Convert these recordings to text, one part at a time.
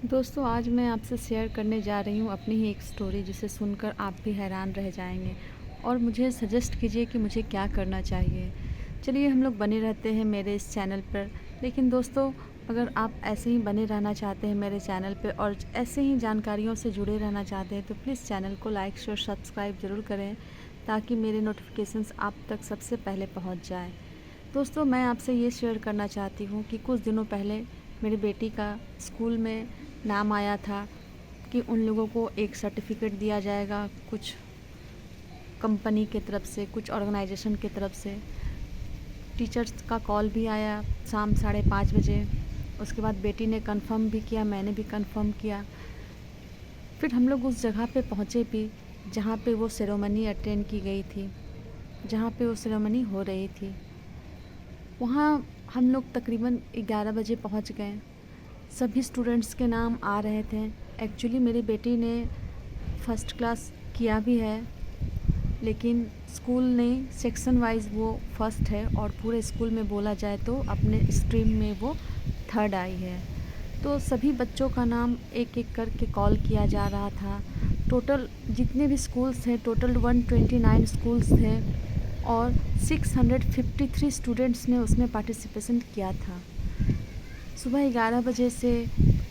दोस्तों आज मैं आपसे शेयर करने जा रही हूँ अपनी ही एक स्टोरी जिसे सुनकर आप भी हैरान रह जाएंगे और मुझे सजेस्ट कीजिए कि मुझे क्या करना चाहिए। चलिए हम लोग बने रहते हैं मेरे इस चैनल पर। लेकिन दोस्तों अगर आप ऐसे ही बने रहना चाहते हैं मेरे चैनल पर और ऐसे ही जानकारियों से जुड़े रहना चाहते हैं तो प्लीज़ चैनल को लाइक शेयर सब्सक्राइब ज़रूर करें ताकि मेरे नोटिफिकेशंस आप तक सबसे पहले पहुँच जाए। दोस्तों मैं आपसे ये शेयर करना चाहती हूँ कि कुछ दिनों पहले मेरी बेटी का स्कूल में नाम आया था कि उन लोगों को एक सर्टिफिकेट दिया जाएगा कुछ कंपनी की तरफ से, कुछ ऑर्गेनाइजेशन की तरफ से। टीचर्स का कॉल भी आया शाम 5:30 बजे। उसके बाद बेटी ने कंफर्म भी किया, मैंने भी कंफर्म किया। फिर हम लोग उस जगह पे पहुँचे भी जहाँ पे वो सेरेमनी अटेंड की गई थी, जहाँ पे वो सेरेमनी हो रही थी। वहाँ हम लोग तकरीबन 11 बजे पहुँच गए। सभी स्टूडेंट्स के नाम आ रहे थे। एक्चुअली मेरी बेटी ने फर्स्ट क्लास किया भी है, लेकिन स्कूल ने सेक्शन वाइज वो फर्स्ट है और पूरे स्कूल में बोला जाए तो अपने स्ट्रीम में वो थर्ड आई है। तो सभी बच्चों का नाम एक एक करके कॉल किया जा रहा था। टोटल जितने भी स्कूल्स थे, टोटल 129 स्कूल्स थे और 653 स्टूडेंट्स ने उसमें पार्टिसिपेशन किया था। सुबह 11 बजे से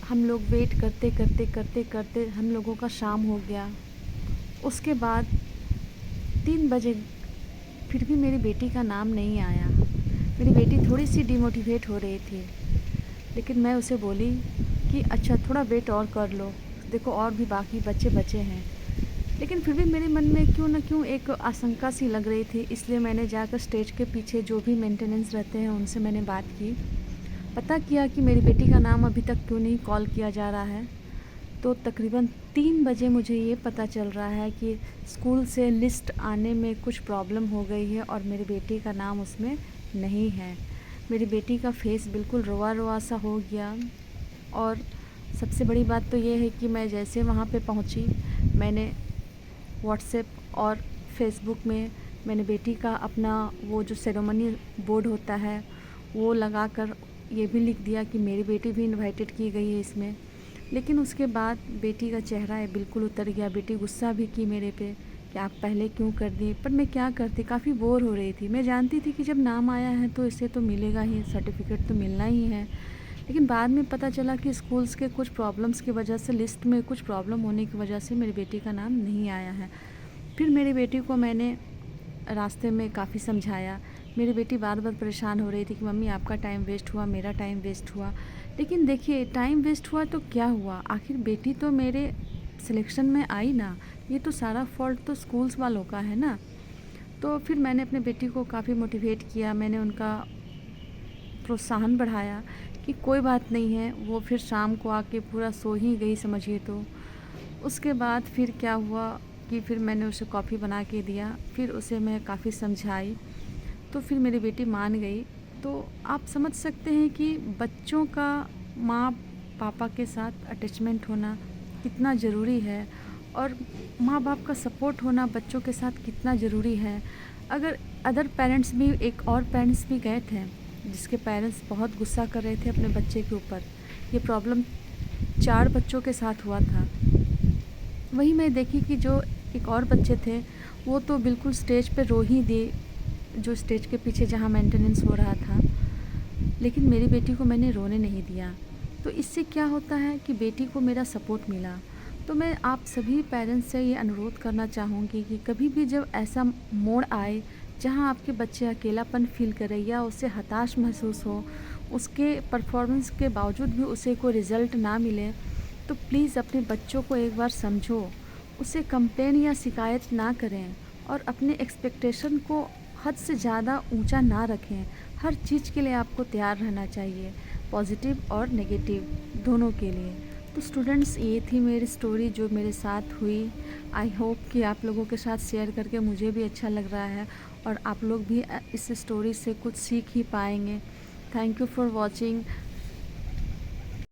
हम लोग वेट करते करते करते करते हम लोगों का शाम हो गया। उसके बाद 3 बजे फिर भी मेरी बेटी का नाम नहीं आया। मेरी बेटी थोड़ी सी डिमोटिवेट हो रही थी, लेकिन मैं उसे बोली कि अच्छा थोड़ा वेट और कर लो, देखो और भी बाकी बच्चे बचे हैं। लेकिन फिर भी मेरे मन में क्यों ना क्यों एक आशंका सी लग रही थी, इसलिए मैंने जाकर स्टेज के पीछे जो भी मेंटेनेंस रहते हैं उनसे मैंने बात की, पता किया कि मेरी बेटी का नाम अभी तक क्यों नहीं कॉल किया जा रहा है। तो तकरीबन 3 बजे मुझे ये पता चल रहा है कि स्कूल से लिस्ट आने में कुछ प्रॉब्लम हो गई है और मेरी बेटी का नाम उसमें नहीं है। मेरी बेटी का फेस बिल्कुल रोआ रोआ सा हो गया। और सबसे बड़ी बात तो ये है कि मैं जैसे वहाँ पे पहुँची, मैंने व्हाट्सएप और फेसबुक में मैंने बेटी का अपना वो जो सेरेमनी बोर्ड होता है वो लगाकर ये भी लिख दिया कि मेरी बेटी भी इनवाइटेड की गई है इसमें। लेकिन उसके बाद बेटी का चेहरा है बिल्कुल उतर गया। बेटी गुस्सा भी की मेरे पे कि आप पहले क्यों कर दी, पर मैं क्या करती, काफ़ी बोर हो रही थी। मैं जानती थी कि जब नाम आया है तो इसे तो मिलेगा ही, सर्टिफिकेट तो मिलना ही है। लेकिन बाद में पता चला कि स्कूल्स के कुछ प्रॉब्लम्स की वजह से, लिस्ट में कुछ प्रॉब्लम होने की वजह से मेरी बेटी का नाम नहीं आया है। फिर मेरी बेटी को मैंने रास्ते में काफ़ी समझाया। मेरी बेटी बार बार परेशान हो रही थी कि मम्मी आपका टाइम वेस्ट हुआ, मेरा टाइम वेस्ट हुआ। लेकिन देखिए टाइम वेस्ट हुआ तो क्या हुआ, आखिर बेटी तो मेरे सिलेक्शन में आई ना। ये तो सारा फॉल्ट तो स्कूल्स वालों का है ना। तो फिर मैंने अपने बेटी को काफ़ी मोटिवेट किया, मैंने उनका प्रोत्साहन बढ़ाया कि कोई बात नहीं है। वो फिर शाम को आके पूरा सो ही गई समझिए। तो उसके बाद फिर क्या हुआ कि फिर मैंने उसे कॉफ़ी बना के दिया, फिर उसे मैं काफ़ी समझाई, तो फिर मेरी बेटी मान गई। तो आप समझ सकते हैं कि बच्चों का माँ पापा के साथ अटैचमेंट होना कितना ज़रूरी है और माँ बाप का सपोर्ट होना बच्चों के साथ कितना ज़रूरी है। अगर अदर पेरेंट्स भी, एक और पेरेंट्स भी गए थे जिसके पेरेंट्स बहुत गुस्सा कर रहे थे अपने बच्चे के ऊपर। ये प्रॉब्लम 4 बच्चों के साथ हुआ था। वही मैं देखी कि जो एक और बच्चे थे वो तो बिल्कुल स्टेज पे रो ही दिए, जो स्टेज के पीछे जहाँ मेंटेनेंस हो रहा था। लेकिन मेरी बेटी को मैंने रोने नहीं दिया। तो इससे क्या होता है कि बेटी को मेरा सपोर्ट मिला। तो मैं आप सभी पेरेंट्स से ये अनुरोध करना चाहूँगी कि कभी भी जब ऐसा मोड़ आए जहाँ आपके बच्चे अकेलापन फ़ील करे या उसे हताश महसूस हो, उसके परफॉर्मेंस के बावजूद भी उसे कोई रिज़ल्ट ना मिले, तो प्लीज़ अपने बच्चों को एक बार समझो, उसे कंप्लेन या शिकायत ना करें और अपने एक्सपेक्टेशन को हद से ज़्यादा ऊंचा ना रखें। हर चीज़ के लिए आपको तैयार रहना चाहिए, पॉजिटिव और नेगेटिव दोनों के लिए। तो स्टूडेंट्स, ये थी मेरी स्टोरी जो मेरे साथ हुई। आई होप कि आप लोगों के साथ शेयर करके मुझे भी अच्छा लग रहा है और आप लोग भी इस स्टोरी से कुछ सीख ही पाएंगे। Thank you for watching.